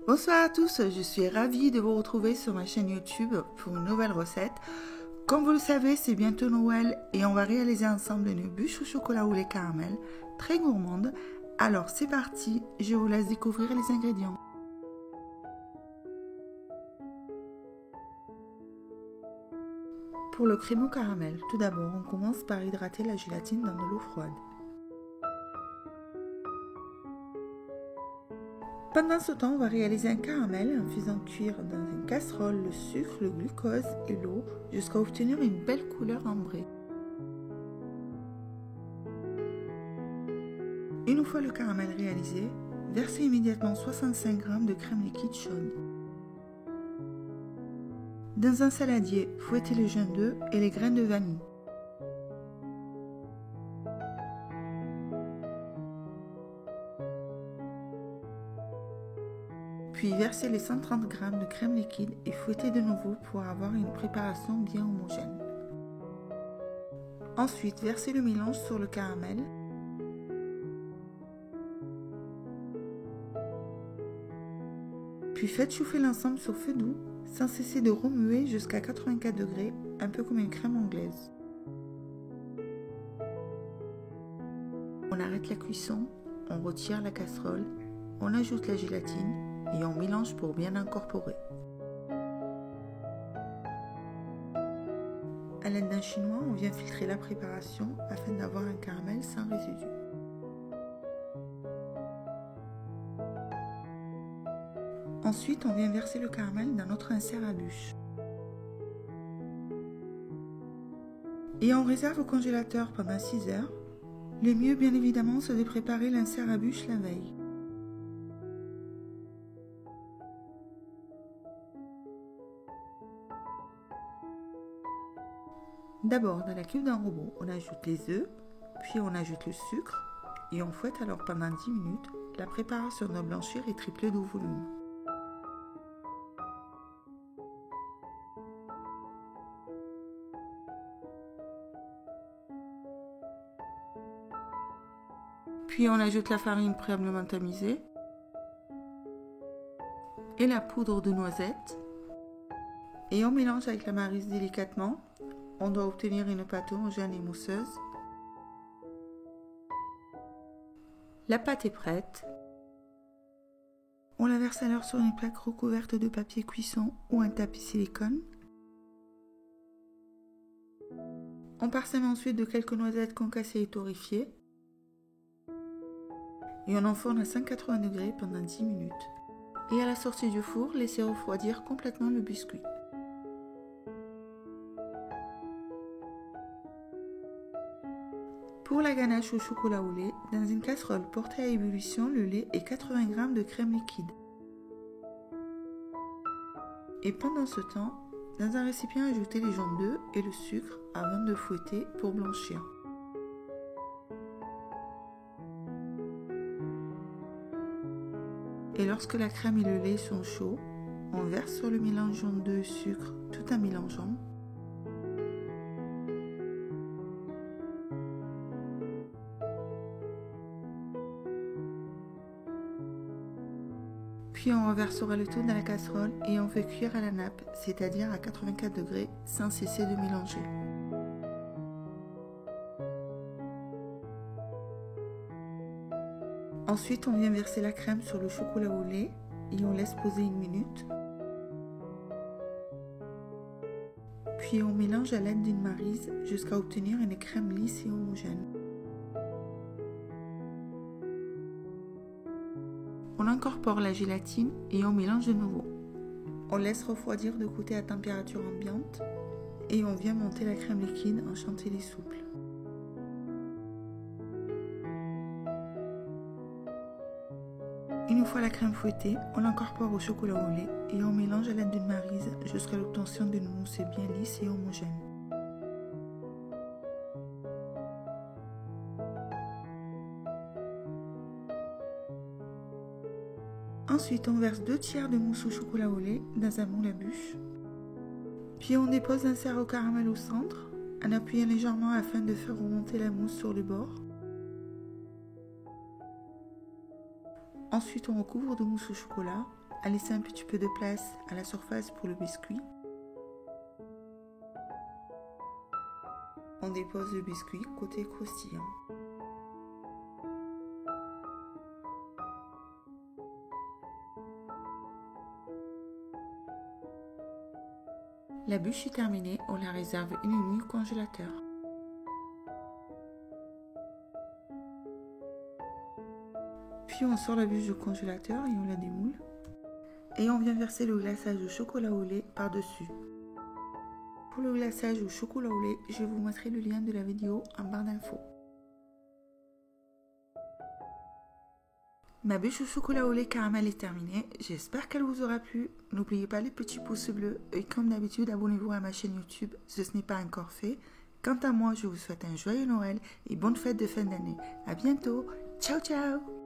Bonsoir à tous, je suis ravie de vous retrouver sur ma chaîne YouTube pour une nouvelle recette. Comme vous le savez, c'est bientôt Noël et on va réaliser ensemble une bûche au chocolat ou lait caramel, très gourmande. Alors c'est parti, je vous laisse découvrir les ingrédients. Pour le crémeux caramel, tout d'abord on commence par hydrater la gélatine dans de l'eau froide. Pendant ce temps, on va réaliser un caramel en faisant cuire dans une casserole le sucre, le glucose et l'eau jusqu'à obtenir une belle couleur ambrée. Une fois le caramel réalisé, versez immédiatement 65 g de crème liquide chaude. Dans un saladier, fouettez le jaune d'œuf et les graines de vanille. Puis versez les 130 g de crème liquide et fouettez de nouveau pour avoir une préparation bien homogène. Ensuite, versez le mélange sur le caramel. Puis faites chauffer l'ensemble sur feu doux, sans cesser de remuer jusqu'à 84 degrés, un peu comme une crème anglaise. On arrête la cuisson, on retire la casserole, on ajoute la gélatine et on mélange pour bien incorporer. À l'aide d'un chinois, on vient filtrer la préparation afin d'avoir un caramel sans résidus. Ensuite, on vient verser le caramel dans notre insert à bûche. Et on réserve au congélateur pendant 6 heures. Le mieux, bien évidemment, c'est de préparer l'insert à bûche la veille. D'abord, dans la cuve d'un robot, on ajoute les œufs, puis on ajoute le sucre et on fouette alors pendant 10 minutes. La préparation doit blanchir et tripler de volume. Puis on ajoute la farine préalablement tamisée et la poudre de noisette et on mélange avec la maryse délicatement. On doit obtenir une pâte homogène et mousseuse. La pâte est prête. On la verse alors sur une plaque recouverte de papier cuisson ou un tapis silicone. On parsème ensuite de quelques noisettes concassées et torréfiées. Et on enfourne à 180 degrés pendant 10 minutes. Et à la sortie du four, laissez refroidir complètement le biscuit. Pour la ganache au chocolat au lait, dans une casserole, portez à ébullition le lait et 80 g de crème liquide. Et pendant ce temps, dans un récipient, ajoutez les jaunes d'œufs et le sucre avant de fouetter pour blanchir. Et lorsque la crème et le lait sont chauds, on verse sur le mélange jaune d'œuf et sucre tout en mélangeant. Puis on renversera le tout dans la casserole et on fait cuire à la nappe, c'est-à-dire à 84 degrés, sans cesser de mélanger. Ensuite, on vient verser la crème sur le chocolat au lait et on laisse poser 1 minute. Puis on mélange à l'aide d'une maryse jusqu'à obtenir une crème lisse et homogène. On incorpore la gélatine et on mélange de nouveau. On laisse refroidir de côté à température ambiante et on vient monter la crème liquide en chantilly souple. Une fois la crème fouettée, on l'incorpore au chocolat au lait et on mélange à l'aide d'une maryse jusqu'à l'obtention d'une mousse bien lisse et homogène. Ensuite, on verse 2 tiers de mousse au chocolat au lait dans un moule à bûche. Puis on dépose l'insert au caramel au centre, en appuyant légèrement afin de faire remonter la mousse sur le bord. Ensuite, on recouvre de mousse au chocolat à laisser un petit peu de place à la surface pour le biscuit. On dépose le biscuit côté croustillant. La bûche est terminée, on la réserve une nuit au congélateur. Puis on sort la bûche du congélateur et on la démoule. Et on vient verser le glaçage au chocolat au lait par-dessus. Pour le glaçage au chocolat au lait, je vous mettrai le lien de la vidéo en barre d'infos. Ma bûche au chocolat au lait caramel est terminée, j'espère qu'elle vous aura plu. N'oubliez pas les petits pouces bleus et comme d'habitude abonnez-vous à ma chaîne YouTube si ce n'est pas encore fait. Quant à moi, je vous souhaite un joyeux Noël et bonne fête de fin d'année. A bientôt, ciao ciao.